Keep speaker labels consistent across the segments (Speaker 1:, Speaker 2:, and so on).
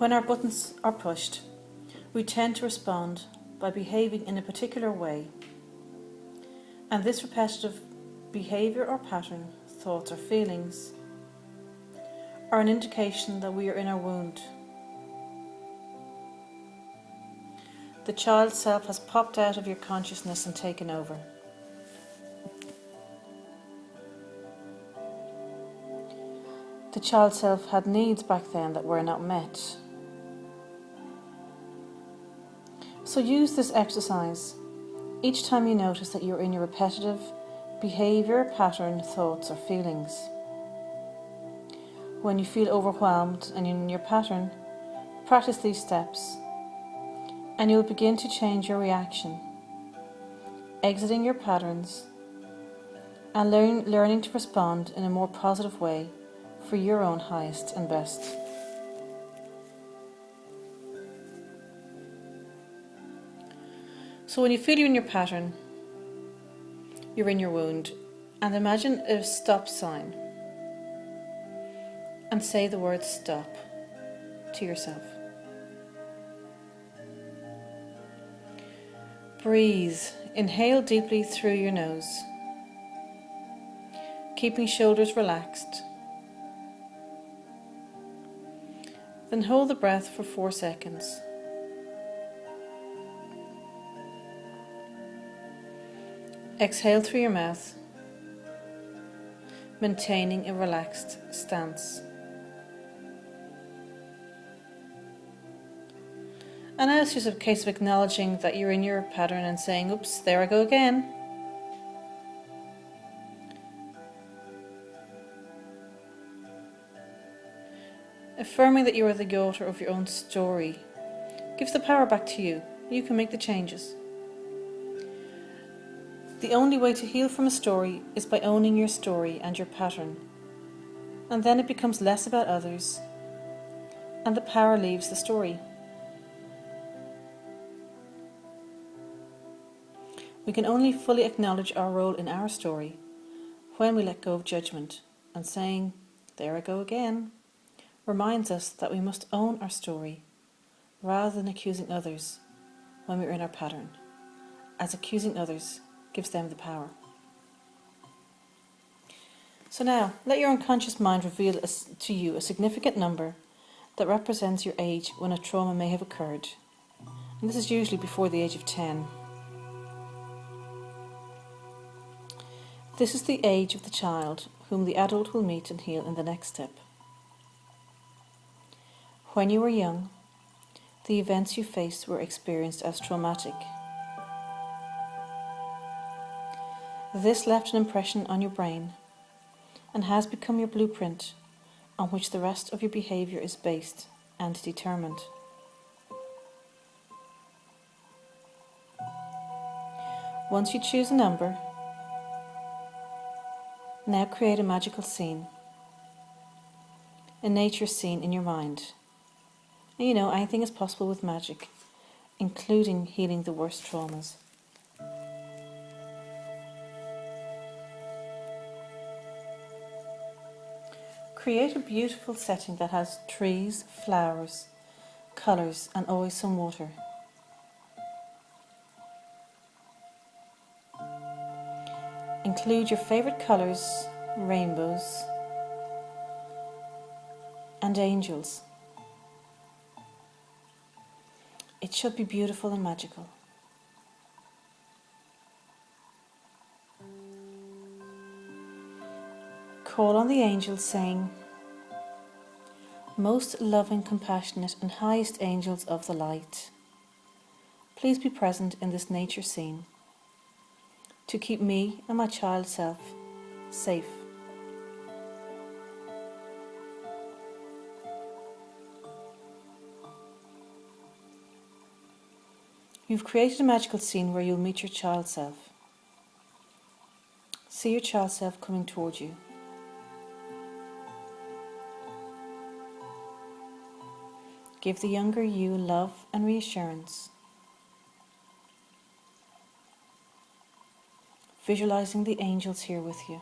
Speaker 1: When our buttons are pushed, we tend to respond by behaving in a particular way, and this repetitive behaviour or pattern, thoughts or feelings, are an indication that we are in our wound. The child self has popped out of your consciousness and taken over. The child self had needs back then that were not met. So use this exercise each time you notice that you're in your repetitive behaviour, pattern, thoughts or feelings. When you feel overwhelmed and in your pattern, practice these steps and you'll begin to change your reaction, exiting your patterns and learning to respond in a more positive way for your own highest and best. So when you feel you're in your pattern, you're in your wound, and imagine a stop sign and say the word stop to yourself. Breathe. Inhale deeply through your nose, keeping shoulders relaxed. Then hold the breath for 4 seconds. Exhale through your mouth, maintaining a relaxed stance. And now it's just a case of acknowledging that you're in your pattern and saying, oops, there I go again. Affirming that you are the author of your own story gives the power back to you. You can make the changes. The only way to heal from a story is by owning your story and your pattern. And then it becomes less about others, and the power leaves the story. We can only fully acknowledge our role in our story when we let go of judgment, and saying, there I go again, reminds us that we must own our story rather than accusing others when we're in our pattern, as accusing others gives them the power. So now, let your unconscious mind reveal to you a significant number that represents your age when a trauma may have occurred. And this is usually before the age of 10. This is the age of the child whom the adult will meet and heal in the next step. When you were young, the events you faced were experienced as traumatic. This left an impression on your brain and has become your blueprint on which the rest of your behaviour is based and determined. Once you choose a number, now create a magical scene, a nature scene in your mind. And you know, anything is possible with magic, including healing the worst traumas. Create a beautiful setting that has trees, flowers, colours and always some water. Include your favourite colours, rainbows and angels. It should be beautiful and magical. Call on the angels saying, most loving, compassionate and highest angels of the light, please be present in this nature scene to keep me and my child self safe. You've created a magical scene where you'll meet your child self. See your child self coming towards you. Give the younger you love and reassurance, visualizing the angels here with you.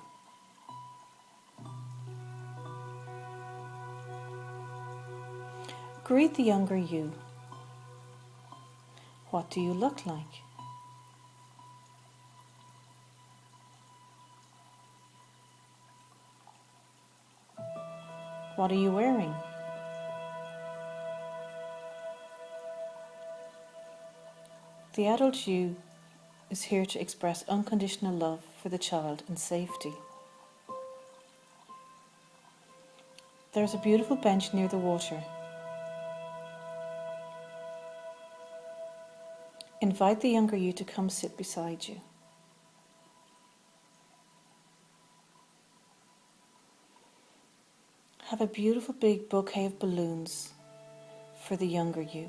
Speaker 1: Greet the younger you. What do you look like? What are you wearing? The adult you is here to express unconditional love for the child in safety. There's a beautiful bench near the water. Invite the younger you to come sit beside you. Have a beautiful big bouquet of balloons for the younger you.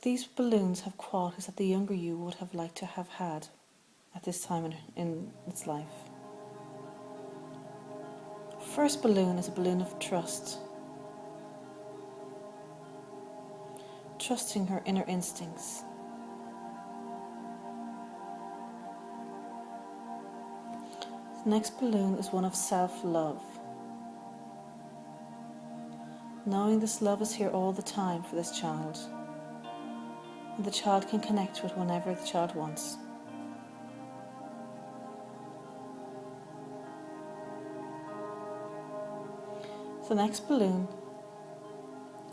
Speaker 1: These balloons have qualities that the younger you would have liked to have had at this time in its life. First balloon is a balloon of trust. Trusting her inner instincts. The next balloon is one of self-love. Knowing this love is here all the time for this child, and the child can connect with whenever the child wants. The next balloon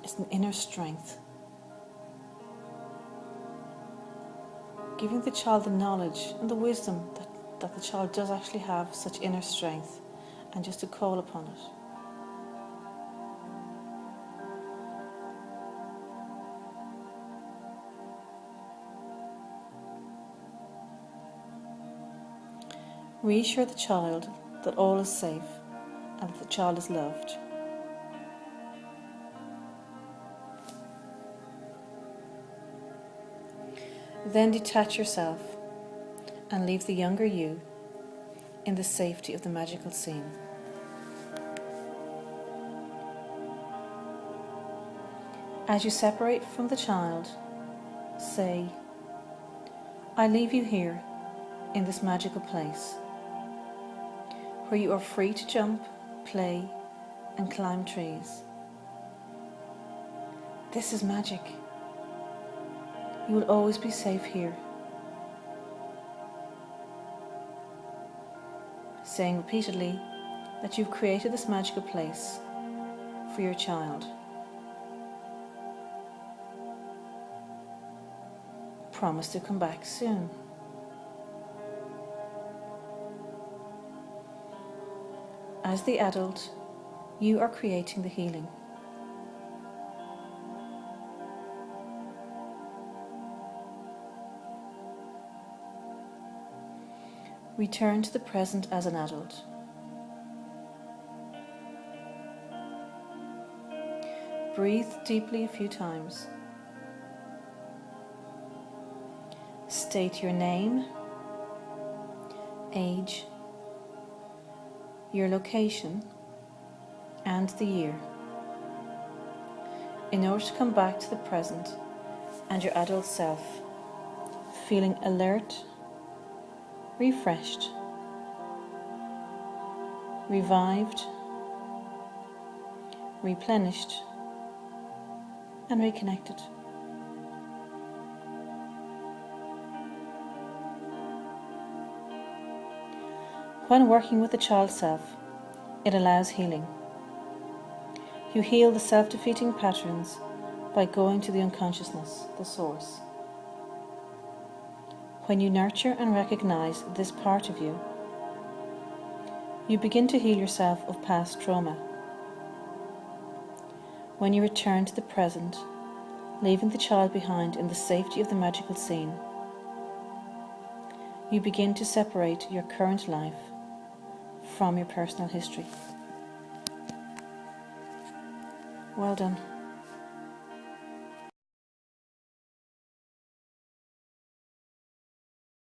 Speaker 1: is an inner strength. Giving the child the knowledge and the wisdom that the child does actually have such inner strength, and just to call upon it. Reassure the child that all is safe and that the child is loved. Then detach yourself and leave the younger you in the safety of the magical scene. As you separate from the child, say, I leave you here in this magical place, where you are free to jump, play, and climb trees. This is magic. You will always be safe here. Saying repeatedly that you've created this magical place for your child. Promise to come back soon. As the adult, you are creating the healing. Return to the present as an adult. Breathe deeply a few times. State your name, age, your location, and the year, in order to come back to the present and your adult self, feeling alert, refreshed, revived, replenished, and reconnected. When working with the child self, it allows healing. You heal the self-defeating patterns by going to the unconsciousness, the source. When you nurture and recognize this part of you, you begin to heal yourself of past trauma. When you return to the present, leaving the child behind in the safety of the magical scene, you begin to separate your current life from your personal history. Well done.